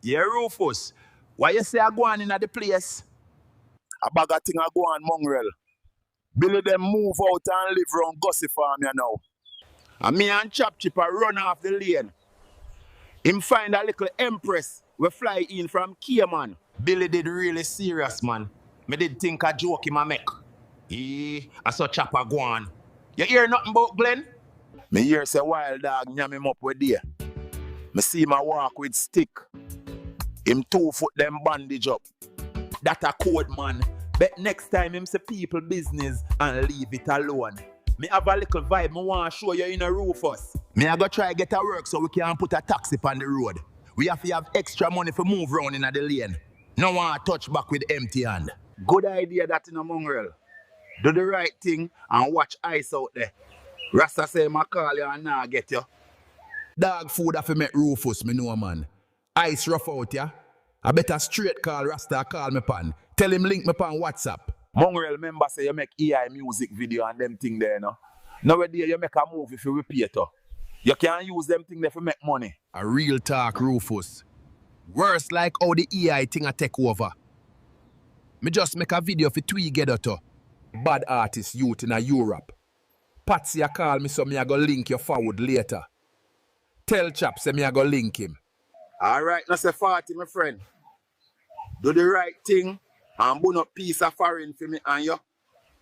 Yeah, Rufus. Why you say I go on in the place? A bag of thing I go on Mungrel. Billy them move out and live round Gussie Farm you now. And me and Chop Chipper run off the lane. Him find a little empress we fly in from Cayman. Billy did really serious, man. Me did think a joke him a make. I saw Chopper go on. You hear nothing about Glenn? Me hear say wild dog nyam him up with there. Me see him a walk with stick. Him 2 foot them bandage up. That a code, man. Bet next time him say people business and leave it alone. Me have a little vibe me want to show you in a Rufus. Me I go try get a work so we can put a taxi on the road. We have to have extra money for move round in the lane. No one touch back with empty hand. Good idea that in a Mungrel. Do the right thing and watch ice out there. Rasta say my call you and now get you. Dog food have to make Rufus, me know, man. Ice rough out, yeah? I better straight call Rasta call me pan. Tell him link me pan WhatsApp. Mungrel member say you make AI music video and them thing there, no? Nowadays you make a movie for repeat. You can't use them thing there for make money. A real talk, Rufus. Worse like how the AI thing a take over. Me just make a video for Together to bad artist youth in a Europe. Patsy a call me so me a go link you forward later. Tell Chap say me a go link him. Alright, now say 40, my friend. Do the right thing and bun up piece of foreign for me and you.